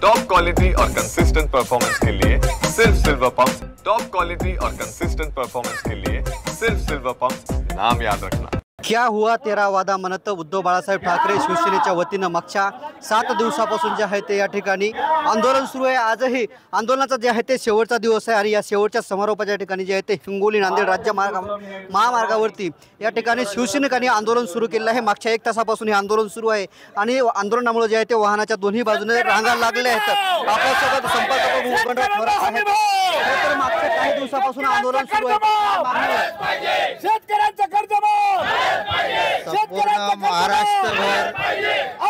Top quality और consistent performance के लिए सिर्फ सिल्वर पंप्स। टॉप क्वालिटी और कंसिस्टेंट परफॉर्मेंस के लिए सिर्फ सिल्वर पंप्स, नाम याद रखना। क्या हुआ तेरा वादा म्हणत उद्धव बाळासाहेब ठाकरे शिवसेनेच्या वतीनं मागच्या 7 दिवसापासून जे आहे ते या ठिकाणी आंदोलन सुरू आहे। आजही आंदोलनाचा जे आहे ते शेवटचा दिवस आहे आणि या शेवटच्या समारोपाच्या ठिकाणी जे आहे ते हिंगोली नांदेड राज्य महामार्गावरती या ठिकाणी शिवसैनिकांनी आंदोलन सुरू केलं आहे। मागच्या 1 तासापासून हे आंदोलन सुरू आहे आणि आंदोलनामुळे जे आहे ते वाहनाच्या दोन्ही बाजूने रांगा लागल्या आहेत। आपल्यासोबत संपर्क तर मागच्या काही दिवसापासून आंदोलन सुरू आहे। शेतकऱ्यांचं कर्ज संपूर्ण महाराष्ट्रभर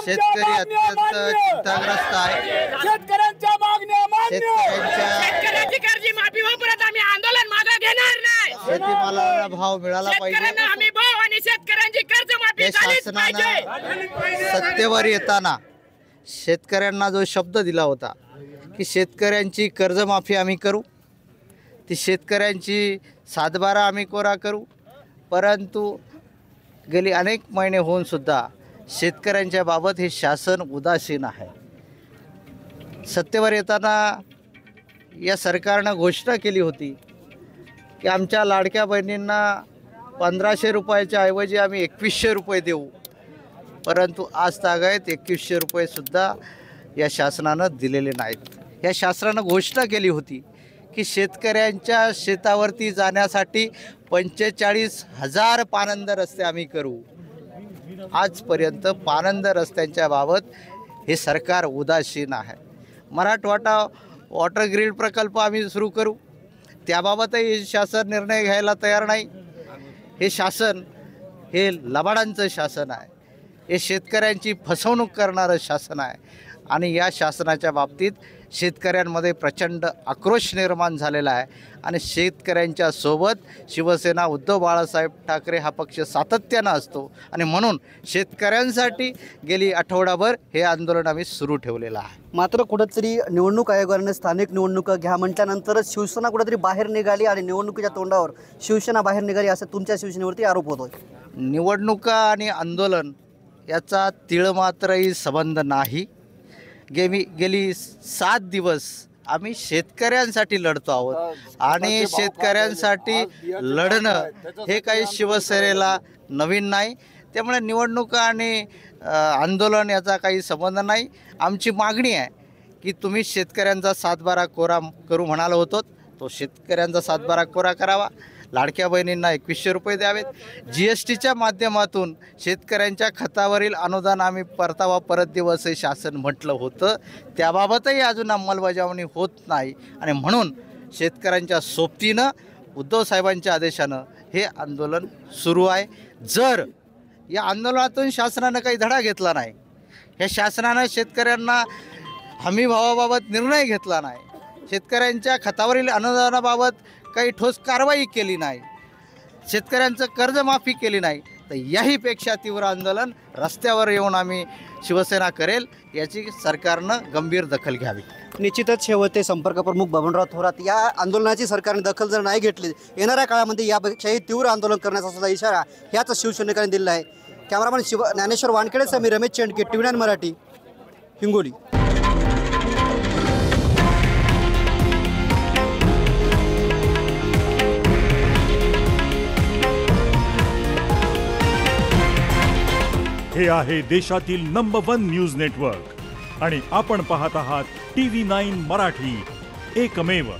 शेतकरी अत्यंत चिंताग्रस्त आहे। शेतकऱ्यांच्या मागण्या मान्य, शेतकऱ्यांची कर्ज माफी होईपर्यंत आम्ही आंदोलन मागे घेणार नाही। शेतीमालाला भाव मिळाला पाहिजे, आम्ही भाव आणि शेतकऱ्यांची कर्ज माफी झालीच पाहिजे। सत्तेवर येताना शेतकऱ्यांना जो शब्द दिला होता की शेतकऱ्यांची कर्जमाफी आम्ही करू, ती शेतकऱ्यांची 7/12 आम्ही कोरा करू, परंतु गेली अनेक महिने होऊन सुद्धा शेतकऱ्यांच्या बाबत हे शासन उदासीन आहे। सत्तेवर येताना या सरकारनं घोषणा केली होती की आमच्या लाडक्या बहिणींना 1500 रुपयाच्या ऐवजी आम्ही 2100 रुपये देऊ, परंतु आज तागायत 2100 रुपयेसुद्धा या शासनानं दिलेले नाहीत। या शासनानं घोषणा केली होती की शेतकऱ्यांच्या शेतावरती जाण्यासाठी 45,000 पानंद रस्ते आम्ही करू। आजपर्यंत पानंद रस्त्यांच्या बाबत हे सरकार उदासीन आहे। मराठवाडा वॉटर ग्रीड प्रकल्प आम्ही सुरू करू, त्याबाबतही शासन निर्णय घ्यायला तयार नाही। हे शासन हे लबाडांचं शासन आहे, हे शेतकऱ्यांची फसवणूक करणारं शासन आहे आणि या शासनाच्या बाबतीत शेतकऱ्यांमध्ये प्रचंड आक्रोश निर्माण झालेला आहे आणि शेतकऱ्यांच्या सोबत शिवसेना उद्धव बाळासाहेब ठाकरे हा पक्ष सातत्यानं असतो आणि म्हणून शेतकऱ्यांसाठी गेली आठवडाभर हे आंदोलन आम्ही सुरू ठेवलेलं आहे। मात्र कुठेतरी निवडणूक आयोगाने स्थानिक निवडणुका घ्या म्हटल्यानंतरच शिवसेना कुठेतरी बाहेर निघाली आणि निवडणुकीच्या तोंडावर शिवसेना बाहेर निघाली असं तुमच्या शिवसेनेवरती आरोप होतोय। निवडणुका आणि आंदोलन याचा तिळमात्रही संबंध नाही। गेली 7 दिवस आम्ही शेतकऱ्यांसाठी लढतो आहोत आणि शेतकऱ्यांसाठी लढणं हे काही शिवसेनेला नवीन नाही। त्यामुळे निवडणुका आणि आंदोलन याचा काही संबंध नाही। आमची मागणी आहे की तुम्ही शेतकऱ्यांचा 7/12 कोरा करू म्हणालो होतो, तो शेतकऱ्यांचा 7/12 कोरा करावा, लाडक्या बहिणींना 2100 रुपये द्यावेत, GSTच्या माध्यमातून शेतकऱ्यांच्या खतावरील अनुदान आम्ही परतावा परत देऊ असे शासन म्हटलं होतं, त्याबाबतही अजून अंमलबजावणी होत नाही आणि म्हणून शेतकऱ्यांच्या सोबतीनं उद्धव साहेबांच्या आदेशानं हे आंदोलन सुरू आहे। जर या आंदोलनातून शासनानं काही धडा घेतला नाही, ह्या शासनानं शेतकऱ्यांना हमीभावाबाबत निर्णय घेतला नाही, शेतकऱ्यांच्या खतावरील अनुदानाबाबत काही ठोस कारवाई केली नाही, शेतकऱ्यांचं कर्जमाफी केली नाही, तर याहीपेक्षा तीव्र आंदोलन रस्त्यावर येऊन आम्ही शिवसेना करेल, याची सरकारनं गंभीर दखल घ्यावी। निश्चितच शेवटे संपर्क प्रमुख बबनराव थोरात या आंदोलनाची सरकारने दखल जर नाही घेतली येणाऱ्या काळामध्ये यापेक्षाही तीव्र आंदोलन करण्याचा सुद्धा इशारा ह्याच शिवसैनिकांनी दिला आहे। कॅमेरामॅन ज्ञानेश्वर वानखेडेसह मी रमेश चेंडके, TV9 मराठी, हिंगोली। हे आहे देशातील नंबर 1 न्यूज नेटवर्क आणि आपण पाहत आहात TV9 मराठी, एकमेव।